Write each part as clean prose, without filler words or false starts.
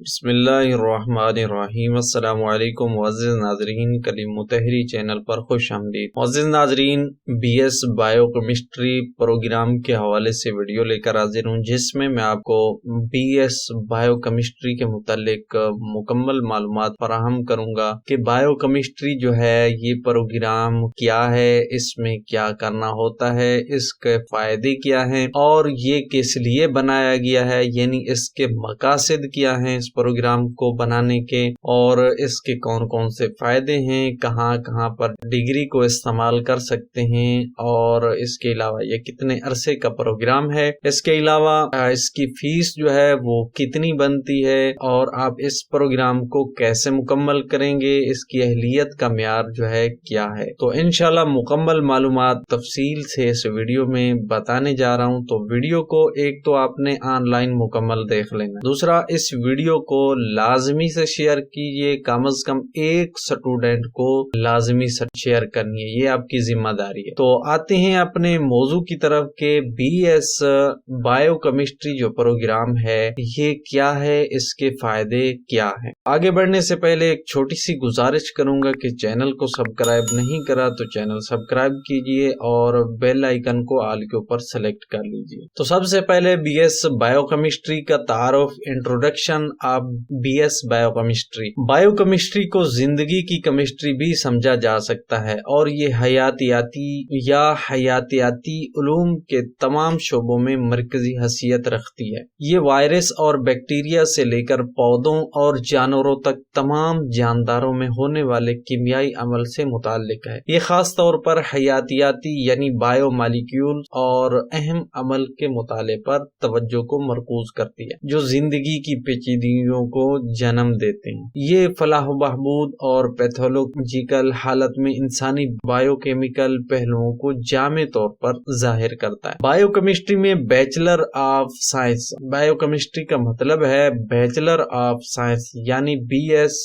بسم اللہ الرحمن الرحیم۔ السلام علیکم معزز ناظرین، کلیم متحری چینل پر خوش آمدید۔ معزز ناظرین، B S biochemistry programme کے حوالے سے ویڈیو لے کر حاضر ہوں، جس میں آپ کو بی ایس بایو کیمسٹری کے متعلق مکمل معلومات فراہم کروں گا کہ بایو کیمسٹری جو ہے یہ پروگرام کیا ہے، اس میں کیا کرنا ہوتا ہے، اس کے فائدے کیا ہیں اور یہ کس لیے بنایا گیا ہے، یعنی اس کے مقاصد کیا ہیں اس پروگرام کو بنانے کے، اور اس کے کون کون سے فائدے ہیں، کہاں کہاں پر ڈگری کو استعمال کر سکتے ہیں، اور اس کے علاوہ یہ کتنے عرصے کا پروگرام ہے، اس کے علاوہ اس کی فیس جو ہے وہ کتنی بنتی ہے، اور آپ اس پروگرام کو کیسے مکمل کریں گے، اس کی اہلیت کا معیار جو ہے کیا ہے۔ تو انشاءاللہ مکمل معلومات تفصیل سے اس ویڈیو میں بتانے جا رہا ہوں، تو ویڈیو کو ایک تو آپ نے آن لائن مکمل دیکھ لینا، دوسرا اس ویڈیو کو لازمی سے شیئر کیجئے، کم از کم ایک سٹوڈنٹ کو لازمی سے شیئر کرنی ہے، یہ آپ کی ذمہ داری ہے۔ تو آتے ہیں اپنے موضوع کی طرف کہ بی ایس بایو کیمسٹری جو پروگرام ہے یہ کیا ہے، اس کے فائدے کیا ہیں۔ آگے بڑھنے سے پہلے ایک چھوٹی سی گزارش کروں گا کہ چینل کو سبسکرائب نہیں کرا تو چینل سبسکرائب کیجئے اور بیل آئیکن کو آل کے اوپر سلیکٹ کر لیجئے۔ تو سب سے پہلے بی ایس بایو کیمسٹری کا تعارف، introduction of B S bio chemistry. Bio chemistry کو زندگی کی کیمسٹری بھی سمجھا جا سکتا ہے، اور یہ حیاتیاتی علوم کے تمام شعبوں میں مرکزی حیثیت رکھتی ہے۔ یہ وائرس اور بیکٹیریا سے لے کر پودوں اور جانوروں تک تمام جانداروں میں ہونے والے کیمیائی عمل سے متعلق ہے۔ یہ خاص طور پر حیاتیاتی یعنی بایو مالیکیول اور اہم عمل کے مطالعے پر توجہ کو مرکوز کرتی ہے، جو زندگی کی پیچیدگیوں کو جنم دیتے ہیں۔ یہ فلاح و بہبود اور پیتھولوجیکل حالت میں انسانی بایو کیمیکل پہلوؤں کو جامع طور پر ظاہر کرتا ہے۔ بایو کیمسٹری میں bachelor of science, bio chemistry کا مطلب ہے بیچلر آف سائنس، یعنی بی ایس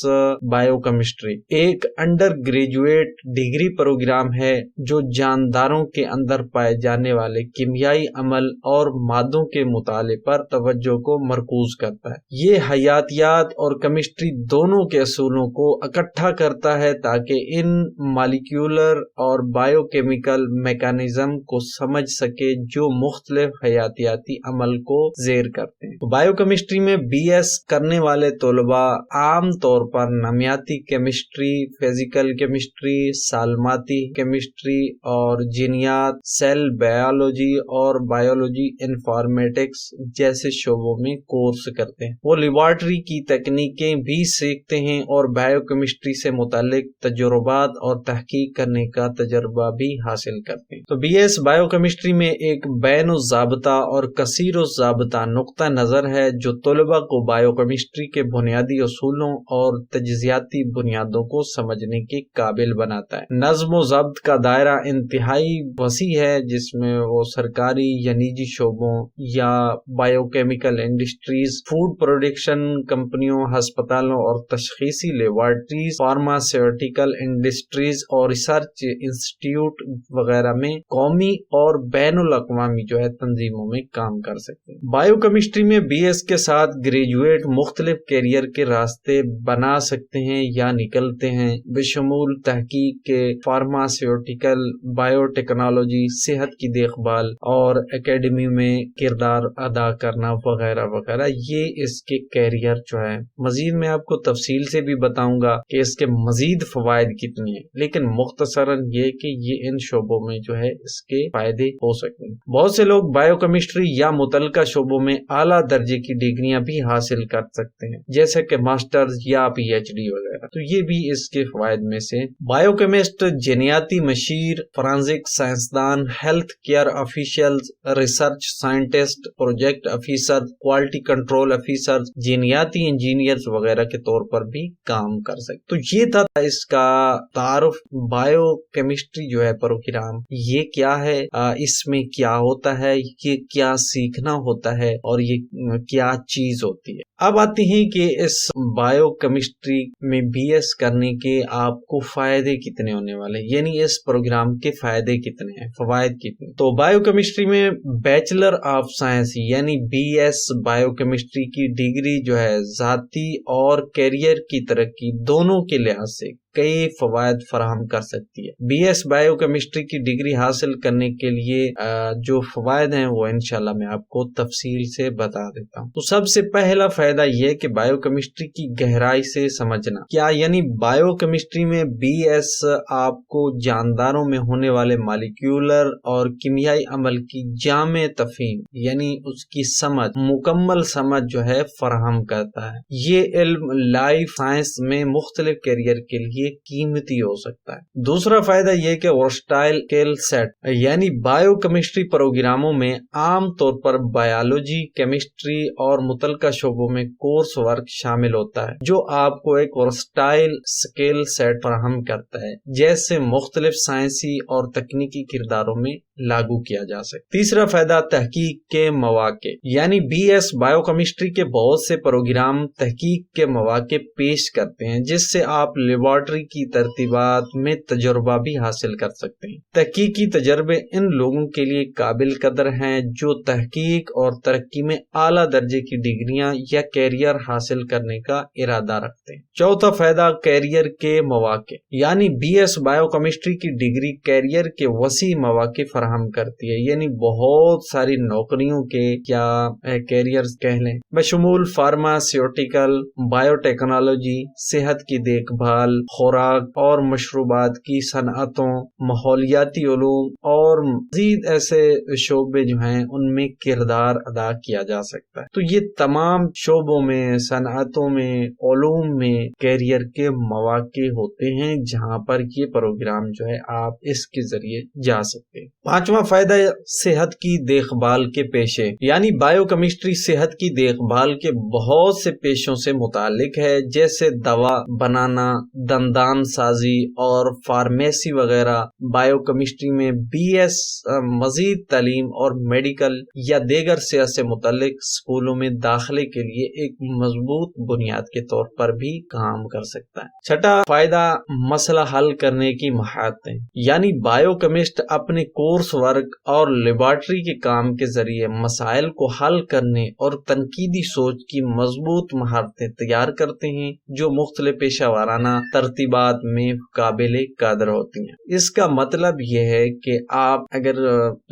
بایو کیمسٹری ایک انڈر گریجویٹ ڈگری پروگرام ہے جو جانداروں کے اندر پائے جانے والے کیمیائی عمل اور مادوں کے مطالعے پر توجہ کو مرکوز کرتا ہے۔ یہ حیاتیات اور کیمسٹری دونوں کے اصولوں کو اکٹھا کرتا ہے تاکہ ان مالیکیولر اور بایو کیمیکل میکانزم کو سمجھ سکے جو مختلف حیاتیاتی عمل کو زیر کرتے ہیں۔ بایو کیمسٹری میں بی ایس کرنے والے طلباء عام طور پر نامیاتی کیمسٹری، فزیکل کیمسٹری، سالماتی کیمسٹری اور جینیات، سیل بائیولوجی اور بائیولوجی انفارمیٹکس جیسے شعبوں میں کورس کرتے ہیں۔ وہ لیبارٹری کی تکنیکیں بھی سیکھتے ہیں اور بایو کیمسٹری سے متعلق تجربات اور تحقیق کرنے کا تجربہ بھی حاصل کرتے ہیں۔ تو بی ایس بایو کیمسٹری میں ایک بین الضابطہ اور کثیر الضابطہ نقطہ نظر ہے جو طلباء کو بایو کیمسٹری کے بنیادی اصولوں اور تجزیاتی بنیادوں کو سمجھنے کے قابل بناتا ہے۔ نظم و ضبط کا دائرہ انتہائی وسیع ہے، جس میں وہ سرکاری یا نجی شعبوں یا bio chemical industries, food production کمپنیوں، ہسپتالوں اور تشخیصی لیبارٹریز، فارماسیوٹیکل انڈسٹریز اور ریسرچ انسٹیٹیوٹ وغیرہ میں قومی اور بین الاقوامی تنظیموں میں کام کر سکتے ہیں۔ بایو کیمسٹری میں بی ایس کے ساتھ گریجویٹ مختلف کیریئر کے راستے بنا سکتے ہیں یا نکلتے ہیں، بشمول تحقیق کے، فارماسیوٹیکل، بایو ٹیکنالوجی، صحت کی دیکھ بھال اور اکیڈمی میں کردار ادا کرنا وغیرہ وغیرہ۔ یہ اس کے کیریئر مزید میں آپ کو تفصیل سے بھی بتاؤں گا کہ اس کے مزید فوائد کتنے ہیں، لیکن مختصراً یہ کہ یہ ان شعبوں میں اس کے فائدے ہو سکتے ہیں۔ بہت سے لوگ بایو کیمسٹری یا متعلقہ شعبوں میں اعلیٰ درجے کی ڈگریاں بھی حاصل کر سکتے ہیں، جیسے کہ ماسٹرز یا پی ایچ ڈی وغیرہ، تو یہ بھی اس کے فوائد میں سے۔ بایو کیمسٹ جینیاتی مشیر، فرانزک سائنسدان، health care officials, research scientist, project officer, quality control officer, جینیاتی انجینئرز وغیرہ کے طور پر بھی کام کر سکتے۔ تو یہ تھا اس کا تعارف۔ بایو کیمسٹری پروگرام یہ کیا ہے، اس میں کیا ہوتا ہے، یہ کیا سیکھنا ہوتا ہے اور یہ کیا چیز ہوتی ہے۔ اب آتے ہیں کہ اس بایو کیمسٹری میں بی ایس کرنے کے آپ کو فائدے کتنے ہونے والے ہیں، یعنی اس پروگرام کے فائدے کتنے ہیں، فوائد کتنے۔ تو بایو کیمسٹری میں بیچلر آف سائنس یعنی بی ایس بایو کیمسٹری کی ڈگری جو ہے ذاتی اور کیریئر کی ترقی دونوں کے لحاظ سے کئی فوائد فراہم کر سکتی ہے۔ بی ایس بائیو کیمسٹری کی ڈگری حاصل کرنے کے لیے جو فوائد ہیں وہ انشاءاللہ میں آپ کو تفصیل سے بتا دیتا ہوں۔ تو سب سے پہلا فائدہ یہ کہ بائیو کیمسٹری کی گہرائی سے سمجھنا، کیا یعنی بائیو کیمسٹری میں بی ایس آپ کو جانداروں میں ہونے والے مالیکیولر اور کیمیائی عمل کی جامع تفہیم یعنی اس کی سمجھ، مکمل سمجھ جو ہے فراہم کرتا ہے۔ یہ علم لائف سائنس میں مختلف کیریئر کے لیے قیمتی ہو سکتا ہے۔ دوسرا فائدہ یہ کہ ورسٹائل اسکل سیٹ یعنی بائیو کیمسٹری پروگراموں میں عام طور پر بایولوجی، کیمسٹری اور متعلقہ شعبوں میں کورس ورک شامل ہوتا ہے جو آپ کو ایک ورسٹائل اسکل سیٹ فراہم کرتا ہے جیسے مختلف سائنسی اور تکنیکی کرداروں میں لاگو کیا جا سکتا ہے۔ تیسرا فائدہ تحقیق کے مواقع یعنی بی ایس بائیو کیمسٹری کے بہت سے پروگرام تحقیق کے مواقع پیش کرتے ہیں جس سے آپ لیبارٹری کی ترتیبات میں تجربہ بھی حاصل کر سکتے ہیں۔ تحقیقی تجربے ان لوگوں کے لیے قابل قدر ہیں جو تحقیق اور ترقی میں اعلیٰ درجے کی ڈگریاں یا کیریئر حاصل کرنے کا ارادہ رکھتے ہیں۔ چوتھا فائدہ کیریئر کے مواقع یعنی بی ایس بائیو کیمسٹری کی ڈگری کیریئر کے وسیع مواقع فراہم کرتی ہے، یعنی بہت ساری نوکریوں کے یا کیریئرز کہہ لیں بشمول فارماسیوٹیکل، بائیو ٹیکنالوجی، صحت کی دیکھ بھال، خوراک اور مشروبات کی صنعتوں، ماحولیاتی علوم اور مزید ایسے شعبے جو ہیں ان میں کردار ادا کیا جا سکتا ہے۔ تو یہ تمام شعبوں میں، صنعتوں میں، علوم میں کیریئر کے مواقع ہوتے ہیں جہاں پر یہ پروگرام جو ہے آپ اس کے ذریعے جا سکتے ہیں۔ پانچواں فائدہ صحت کی دیکھ بھال کے پیشے یعنی بائیو کیمسٹری صحت کی دیکھ بھال کے بہت سے پیشوں سے متعلق ہے جیسے دوا بنانا، دندان سازی اور فارمیسی وغیرہ۔ بائیو کیمسٹری میں بی ایس مزید تعلیم اور میڈیکل یا دیگر صحت سے متعلق اسکولوں میں داخلے کے لیے ایک مضبوط بنیاد کے طور پر بھی کام کر سکتا ہے۔ چھٹا فائدہ مسئلہ حل کرنے کی مہارتیں یعنی بائیو کیمسٹ اپنے کورس ورک اور لیبارٹری کے کام کے ذریعے مسائل کو حل کرنے اور تنقیدی سوچ کی مضبوط مہارتیں تیار کرتے ہیں جو مختلف پیشہ ورانہ ترتیبات میں قابل قدر ہوتی ہیں۔ اس کا مطلب یہ ہے کہ آپ اگر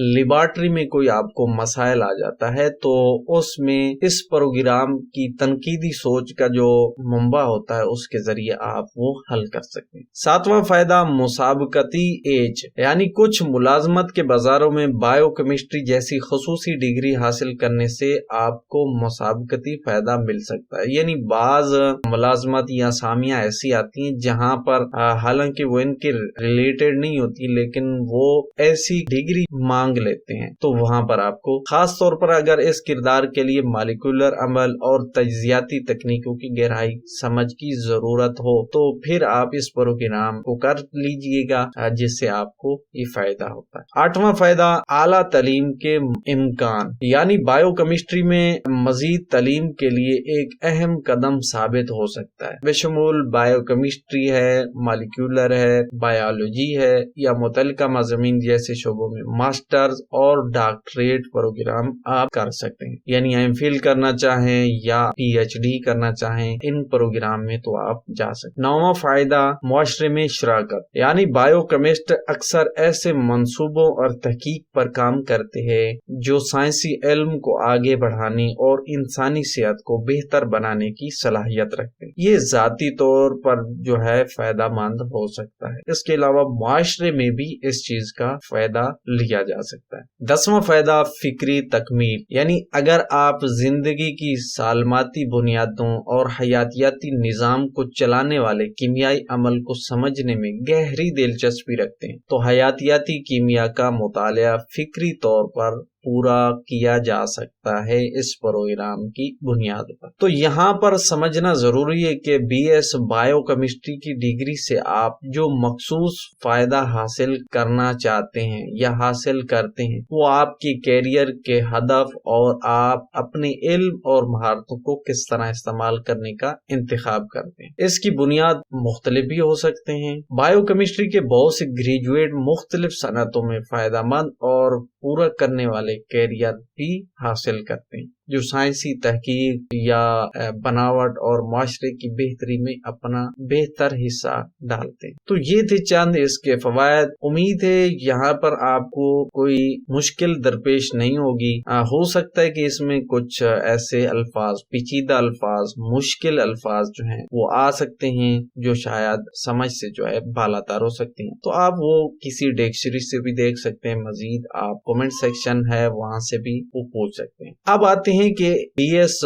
لیبارٹری میں کوئی آپ کو مسائل آ جاتا ہے تو اس میں اس پروگرام کی تنقیدی سوچ کا جو منبع ہوتا ہے اس کے ذریعے آپ وہ حل کر سکتے ہیں۔ ساتواں فائدہ مسابقتی ایج یعنی کچھ ملازمت کے بازاروں میں بائیو کیمسٹری جیسی خصوصی ڈگری حاصل کرنے سے آپ کو مسابقتی فائدہ مل سکتا ہے، یعنی بعض ملازمت یا اسامیاں ایسی آتی ہیں جہاں پر حالانکہ وہ ان کے ریلیٹڈ نہیں ہوتی لیکن وہ ایسی ڈگری مانگ لیتے ہیں تو وہاں پر آپ کو خاص طور پر اگر اس کردار کے لیے مالیکولر عمل اور تجزیاتی تکنیکوں کی گہرائی سمجھ کی ضرورت ہو تو پھر آپ اس پروگرام کو کر لیجئے گا جس سے آپ کو یہ فائدہ ہوتا ہے۔ آٹھواں فائدہ اعلیٰ تعلیم کے امکان یعنی بائیو کیمسٹری میں مزید تعلیم کے لیے ایک اہم قدم ثابت ہو سکتا ہے بشمول بائیو کیمسٹری ہے، مالیکیولر ہے، بایولوجی ہے یا متعلقہ مضامین جیسے شعبوں میں ماسٹرز اور ڈاکٹریٹ پروگرام آپ کر سکتے ہیں، یعنی ایم فل کرنا چاہیں یا پی ایچ ڈی کرنا چاہیں ان پروگرام میں تو آپ جا سکتے ہیں۔ نوواں فائدہ معاشرے میں شراکت یعنی بائیو کیمسٹ اکثر ایسے منصوبوں اور تحقیق پر کام کرتے ہیں جو سائنسی علم کو آگے بڑھانے اور انسانی صحت کو بہتر بنانے کی صلاحیت رکھتے ہیں۔ یہ ذاتی طور پر جو ہے فائدہ مند ہو سکتا ہے، اس کے علاوہ معاشرے میں بھی اس چیز کا فائدہ لیا جا سکتا ہے۔ 10واں فائدہ فکری تکمیل یعنی اگر آپ زندگی کی سالماتی بنیادوں اور حیاتیاتی نظام کو چلانے والے کیمیائی عمل کو سمجھنے میں گہری دلچسپی رکھتے ہیں تو حیاتیاتی کیمیا کا مطالعہ فکری طور پر پورا کیا جا سکتا ہے اس پروگرام کی بنیاد پر۔ تو یہاں پر سمجھنا ضروری ہے کہ بی ایس بائیو کیمسٹری کی ڈگری سے آپ جو مخصوص فائدہ حاصل کرنا چاہتے ہیں یا حاصل کرتے ہیں وہ آپ کے کیریئر کے ہدف اور آپ اپنے علم اور مہارتوں کو کس طرح استعمال کرنے کا انتخاب کرتے ہیں اس کی بنیاد مختلف بھی ہو سکتے ہیں۔ بائیو کیمسٹری کے بہت سے گریجویٹ مختلف صنعتوں میں فائدہ مند اور پورا کرنے والے کیریئر بھی حاصل کرتے ہیں جو سائنسی تحقیق یا بناوٹ اور معاشرے کی بہتری میں اپنا بہتر حصہ ڈالتے ہیں۔ تو یہ تھے چند اس کے فوائد۔ امید ہے یہاں پر آپ کو کوئی مشکل درپیش نہیں ہوگی۔ ہو سکتا ہے کہ اس میں کچھ ایسے الفاظ، پیچیدہ الفاظ، مشکل الفاظ جو ہیں وہ آ سکتے ہیں جو شاید سمجھ سے جو ہے بالاتر ہو سکتے ہیں، تو آپ وہ کسی ڈکشنری سے بھی دیکھ سکتے ہیں، مزید آپ کومنٹ سیکشن ہے وہاں سے بھی وہ پوچھ سکتے ہیں۔ اب آتے ہیں کہ بی ایس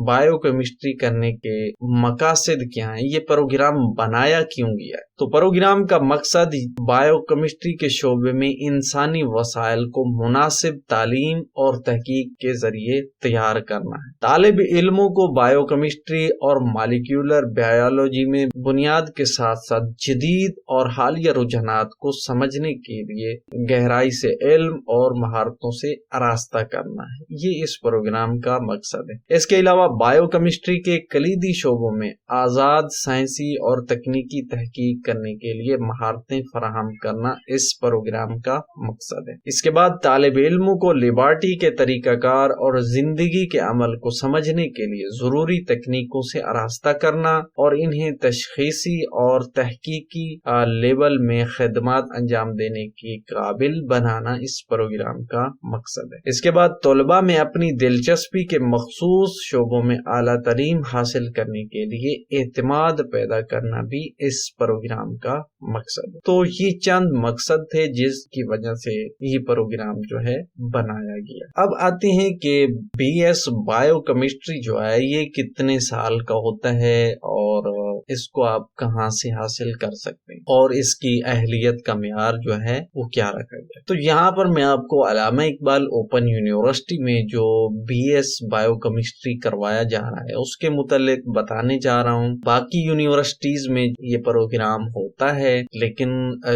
بایو کیمسٹری کرنے کے مقاصد کیا ہیں، یہ پروگرام بنایا کیوں گیا ہے؟ تو پروگرام کا مقصد بایو کیمسٹری کے شعبے میں انسانی وسائل کو مناسب تعلیم اور تحقیق کے ذریعے تیار کرنا ہے۔ طالب علموں کو بایو کیمسٹری اور مالیکیولر بایولوجی میں بنیاد کے ساتھ ساتھ جدید اور حالیہ رجحانات کو سمجھنے کے لیے گہرائی سے علم اور مہارتوں سے آراستہ کرنا ہے، یہ اس پروگرام کا مقصد ہے۔ اس کے علاوہ بایو کیمسٹری کے کلیدی شعبوں میں آزاد سائنسی اور تکنیکی تحقیق کرنے کے لیے مہارتیں فراہم کرنا اس پروگرام کا مقصد ہے۔ اس کے بعد طالب علموں کو لیبارٹری کے طریقہ کار اور زندگی کے عمل کو سمجھنے کے لیے ضروری تکنیکوں سے آراستہ کرنا اور انہیں تشخیصی اور تحقیقی لیول میں خدمات انجام دینے کے قابل بنانا اس پروگرام کا مقصد ہے۔ اس کے بعد طلباء میں اپنی دلچسپی کے مخصوص شعبوں میں اعلیٰ تعلیم حاصل کرنے کے لیے اعتماد پیدا کرنا بھی اس پروگرام کا مقصد ہے۔ تو یہ چند مقصد تھے جس کی وجہ سے یہ پروگرام جو ہے بنایا گیا۔ اب آتے ہیں کہ بی ایس بایو کیمسٹری جو ہے یہ کتنے سال کا ہوتا ہے اور اس کو آپ کہاں سے حاصل کر سکتے ہیں اور اس کی اہلیت کا معیار جو ہے وہ کیا رکھا گیا۔ تو یہاں پر میں آپ کو علامہ اقبال اوپن یونیورسٹی میں جو بی ایس بایو کیمسٹری کروایا جا رہا ہے اس کے متعلق بتانے جا رہا ہوں۔ باقی یونیورسٹیز میں یہ پروگرام ہوتا ہے لیکن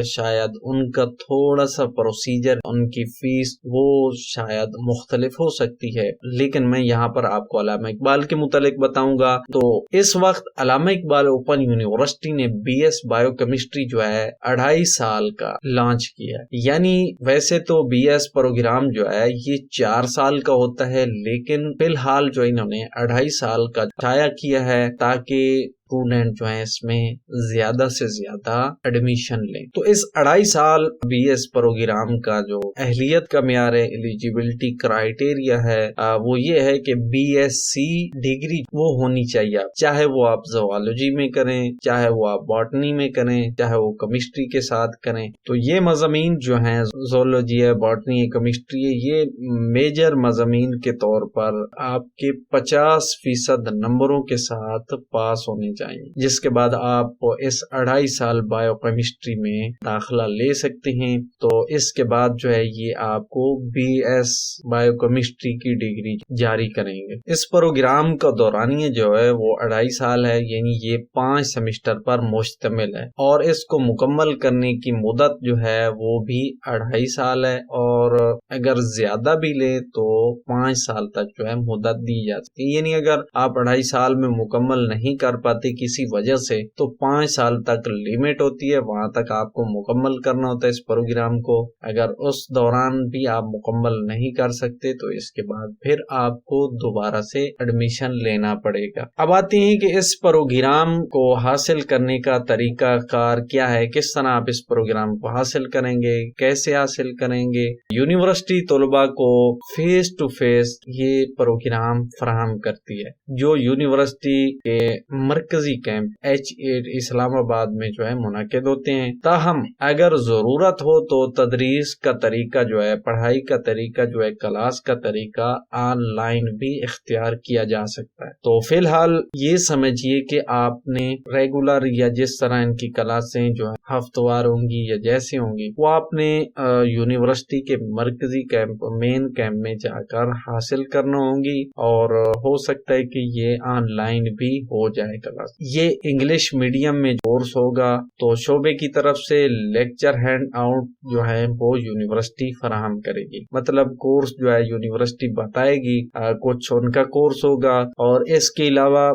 شاید ان کا تھوڑا سا پروسیجر، ان کی فیس وہ شاید مختلف ہو سکتی ہے، لیکن میں یہاں پر آپ کو علامہ اقبال کے متعلق بتاؤں گا۔ تو اس وقت علامہ اقبال اوپن یونیورسٹی نے بی ایس بایو کیمسٹری جو ہے 2.5 سال کا لانچ کیا ہے۔ یعنی ویسے تو بی ایس پروگرام جو ہے یہ 4 سال کا ہوتا ہے، لیکن فی الحال جو انہوں نے 2.5 سال کا شائع کیا ہے تاکہ اسٹوڈنٹ جو ہیں اس میں زیادہ سے زیادہ ایڈمیشن لیں۔ تو اس 2.5 سال بی ایس پروگرام کا جو اہلیت کا معیار ہے، ایلیجیبلٹی کرائیٹیریا ہے، وہ یہ ہے کہ بی ایس سی ڈگری وہ ہونی چاہیے، چاہے وہ آپ زوالوجی میں کریں، چاہے وہ آپ باٹنی میں کریں، چاہے وہ کیمسٹری کے ساتھ کریں۔ تو یہ مضامین جو ہیں زوالوجی ہے، باٹنی ہے، کیمسٹری ہے، یہ میجر مضامین کے طور پر آپ کے 50% نمبروں کے ساتھ پاس ہونے چاہیے، جس کے بعد آپ اس 2.5 سال بایو کیمسٹری میں داخلہ لے سکتے ہیں۔ تو اس کے بعد جو ہے یہ آپ کو بی ایس بایو کیمسٹری کی ڈگری جاری کریں گے۔ اس پروگرام کا دورانیہ جو ہے وہ 2.5 سال ہے، یعنی یہ 5 سیمسٹر پر مشتمل ہے، اور اس کو مکمل کرنے کی مدت جو ہے وہ بھی 2.5 سال ہے، اور اگر زیادہ بھی لیں تو 5 سال تک جو ہے مدت دی جا سکتی ہے۔ یعنی اگر آپ 2.5 سال میں مکمل نہیں کر پاتے کسی وجہ سے تو 5 سال تک لیمٹ ہوتی ہے، وہاں تک آپ کو مکمل کرنا ہوتا ہے اس پروگرام کو۔ اگر اس دوران بھی آپ مکمل نہیں کر سکتے تو اس کے بعد پھر آپ کو دوبارہ سے ایڈمیشن لینا پڑے گا۔ اب آتے ہیں کہ اس پروگرام کو حاصل کرنے کا طریقہ کار کیا ہے، کس طرح آپ اس پروگرام کو حاصل کریں گے، کیسے حاصل کریں گے۔ یونیورسٹی طلباء کو فیس ٹو فیس یہ پروگرام فراہم کرتی ہے، جو یونیورسٹی کے مرکزی کیمپ H8 اسلام آباد میں جو ہے منعقد ہوتے ہیں۔ تاہم اگر ضرورت ہو تو تدریس کا طریقہ جو ہے، پڑھائی کا طریقہ جو ہے، کلاس کا طریقہ آن لائن بھی اختیار کیا جا سکتا ہے۔ تو فی الحال یہ سمجھیے کہ آپ نے ریگولر یا جس طرح ان کی کلاسیں جو ہے ہفتوار ہوں گی یا جیسے ہوں گی وہ آپ نے یونیورسٹی کے مرکزی کیمپ، مین کیمپ میں جا کر حاصل کرنا ہوں گی، اور ہو سکتا ہے کہ یہ آن لائن بھی ہو جائے گا۔ سلیبس. یہ انگلش میڈیم میں کورس ہوگا. تو شعبے کی طرف سے لیکچر ہینڈ آؤٹ جو ہے وہ یونیورسٹی فراہم کرے گی. مطلب کورس جو ہے یونیورسٹی بتائے گی. کچھ ان کا کورس ہوگا اور اس کے علاوہ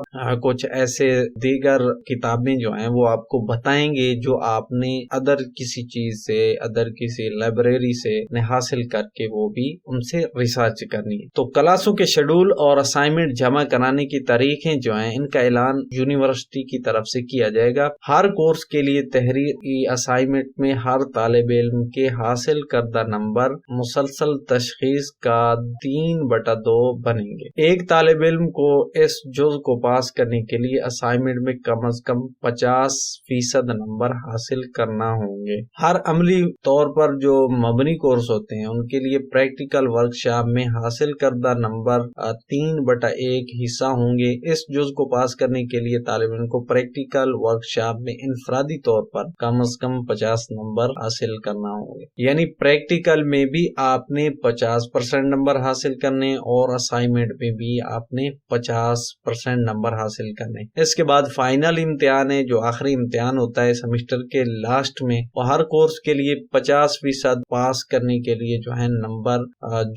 کچھ ایسے دیگر کتابیں جو ہیں وہ آپ کو بتائیں گے جو آپ نے ادر کسی چیز سے, ادر کسی لائبریری سے حاصل کر کے وہ بھی ان سے ریسرچ کرنی ہے. تو کلاسوں کے شیڈول اور اسائنمنٹ جمع کرانے کی تاریخیں جو ہیں ان کا اعلان یونیورسٹی کی طرف سے کیا جائے گا. ہر کورس کے لیے تحریری اسائنمنٹ میں ہر طالب علم کے حاصل کردہ نمبر مسلسل تشخیص کا 3/2 بنیں گے. ایک طالب علم کو اس جز کو پاس کرنے کے لیے اسائنمنٹ میں کم از کم 50% نمبر حاصل کرنا ہوں گے. ہر عملی طور پر جو مبنی کورس ہوتے ہیں ان کے لیے پریکٹیکل ورکشاپ میں حاصل کردہ نمبر 3/1 حصہ ہوں گے. اس جز کو پاس کرنے کے لیے طالب علم کو پریکٹیکل ورکشاپ میں انفرادی طور پر کم از کم 50 نمبر حاصل کرنا ہوں گے. یعنی پریکٹیکل میں بھی آپ نے 50% نمبر حاصل کرنے اور اسائنمنٹ میں بھی آپ نے 50% نمبر حاصل کرنے. اس کے بعد فائنل امتحان ہے جو آخری امتحان ہوتا ہے سیمسٹر کے لاسٹ میں. اور ہر کورس کے لیے 50% پاس کرنے کے لیے جو ہے نمبر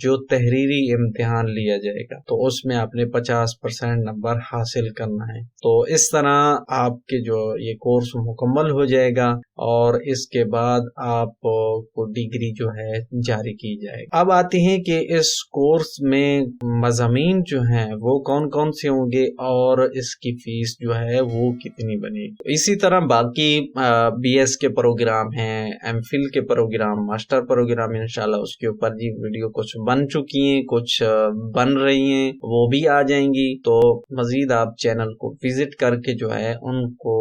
جو تحریری امتحان لیا جائے گا تو اس میں آپ نے 50% نمبر حاصل کرنا ہے. تو اس طرح آپ کے جو یہ کورس مکمل ہو جائے گا اور اس کے بعد آپ کو ڈگری جو ہے جاری کی جائے گی. اب آتے ہیں کہ اس کورس میں مضامین جو ہیں وہ کون کون سے ہوں گے اور اس کی فیس جو ہے وہ کتنی بنے گی. اسی طرح باقی بی ایس کے پروگرام ہیں, ایم فل کے پروگرام, ماسٹر پروگرام, انشاءاللہ اس کے اوپر جی ویڈیو کچھ بن چکی ہیں, کچھ بن رہی ہیں, وہ بھی آ جائیں گی. تو مزید آپ چینل کو وزٹ کر کے جو ہے ان کو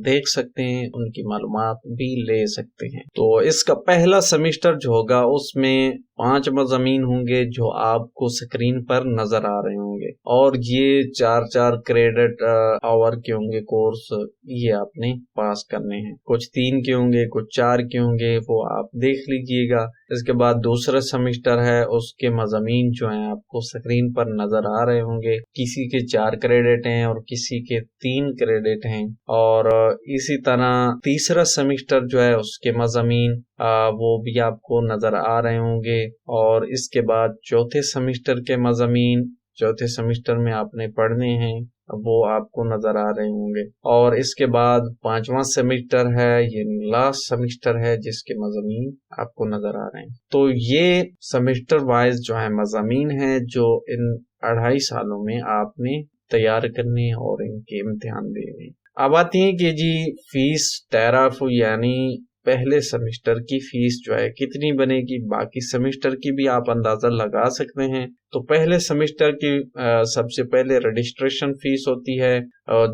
دیکھ سکتے ہیں, ان کی معلومات بھی لے سکتے ہیں. تو اس کا پہلا سیمسٹر جو ہوگا اس میں 5 مضامین ہوں گے جو آپ کو اسکرین پر نظر آ رہے ہوں گے اور یہ 4 کریڈٹ آور کے ہوں گے کورس. یہ آپ نے پاس کرنے ہیں. کچھ 3 کے ہوں گے, کچھ 4 کے ہوں گے, وہ آپ دیکھ لیجئے گا. اس کے بعد دوسرا سیمسٹر ہے, اس کے مضامین جو ہیں آپ کو اسکرین پر نظر آ رہے ہوں گے. کسی کے 4 کریڈٹ ہیں اور کسی کے 3 کریڈٹ ہیں. اور اسی طرح تیسرا سیمسٹر جو ہے اس کے مضامین وہ بھی آپ کو نظر آ رہے ہوں گے. اور اس کے بعد چوتھے سیمسٹر کے مضامین چوتھے سیمسٹر میں آپ نے پڑھنے ہیں وہ آپ کو نظر آ رہے ہوں گے. اور اس کے بعد 5واں سیمسٹر ہے, یعنی لاسٹ سیمسٹر ہے, جس کے مضامین آپ کو نظر آ رہے ہیں. تو یہ سیمسٹر وائز جو ہے مضامین ہیں جو ان 2.5 سالوں میں آپ نے تیار کرنے اور ان کے امتحان دینے. اب آتی ہیں کہ جی فیس تعارف, یعنی پہلے سیمسٹر کی فیس جو ہے کتنی بنے گی. باقی سیمسٹر کی بھی آپ اندازہ لگا سکتے ہیں. تو پہلے سیمسٹر کی سب سے پہلے رجسٹریشن فیس ہوتی ہے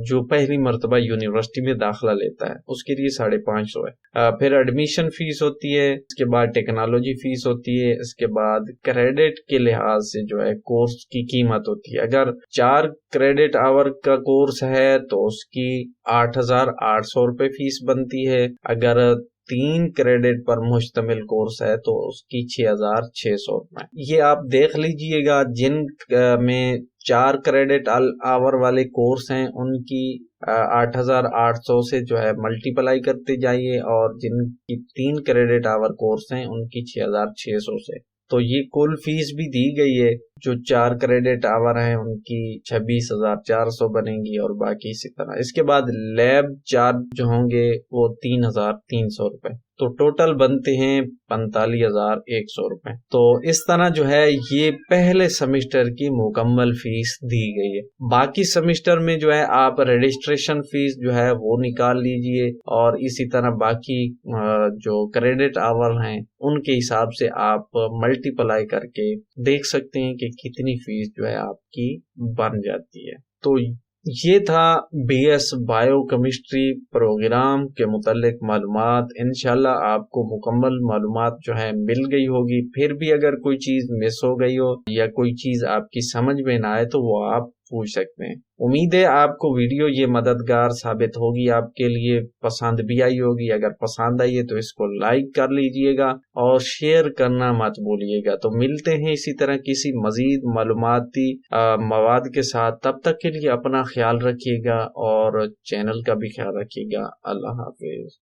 جو پہلی مرتبہ یونیورسٹی میں داخلہ لیتا ہے, اس کے لیے 550 ہے. پھر ایڈمیشن فیس ہوتی ہے, اس کے بعد ٹیکنالوجی فیس ہوتی ہے, اس کے بعد کریڈٹ کے لحاظ سے جو ہے کورس کی قیمت ہوتی ہے. اگر 4 کریڈٹ آور کا کورس ہے تو اس کی 8,800 روپے فیس بنتی ہے. اگر 3 کریڈٹ پر مشتمل کورس ہے تو اس کی 6,600 روپے. یہ آپ دیکھ لیجئے گا. جن میں 4 کریڈٹ آور والے کورس ہیں ان کی 8,800 سے جو ہے ملٹیپلائی کرتے جائیے, اور جن کی 3 کریڈٹ آور کورس ہیں ان کی 6,600 سے. تو یہ کل فیس بھی دی گئی ہے. جو 4 کریڈٹ آور ہیں ان کی 26,400 بنیں گی اور باقی اسی طرح. اس کے بعد لیب چارج جو ہوں گے وہ 3,300 روپے. تو ٹوٹل بنتے ہیں 45,100 روپے. تو اس طرح جو ہے یہ پہلے سیمسٹر کی مکمل فیس دی گئی ہے. باقی سیمسٹر میں جو ہے آپ رجسٹریشن فیس جو ہے وہ نکال لیجئے, اور اسی طرح باقی جو کریڈٹ آور ہیں ان کے حساب سے آپ ملٹیپلائی کر کے دیکھ سکتے ہیں کہ کتنی فیس جو ہے آپ کی بن جاتی ہے. تو یہ تھا B S biochemistry programme کے متعلق معلومات. انشاءاللہ آپ کو مکمل معلومات جو ہے مل گئی ہوگی. پھر بھی اگر کوئی چیز مس ہو گئی ہو یا کوئی چیز آپ کی سمجھ میں نہ آئے تو وہ آپ پوچھ سکتے ہیں۔ امید ہے آپ کو ویڈیو یہ مددگار ثابت ہوگی، آپ کے لیے پسند بھی آئی ہوگی۔ اگر پسند آئی ہے تو اس کو لائک کر لیجئے گا اور شیئر کرنا مت بھولیے گا۔ تو ملتے ہیں اسی طرح کسی مزید معلوماتی مواد کے ساتھ، تب تک کے لیے اپنا خیال رکھیے گا اور چینل کا بھی خیال رکھیے گا۔ اللہ حافظ۔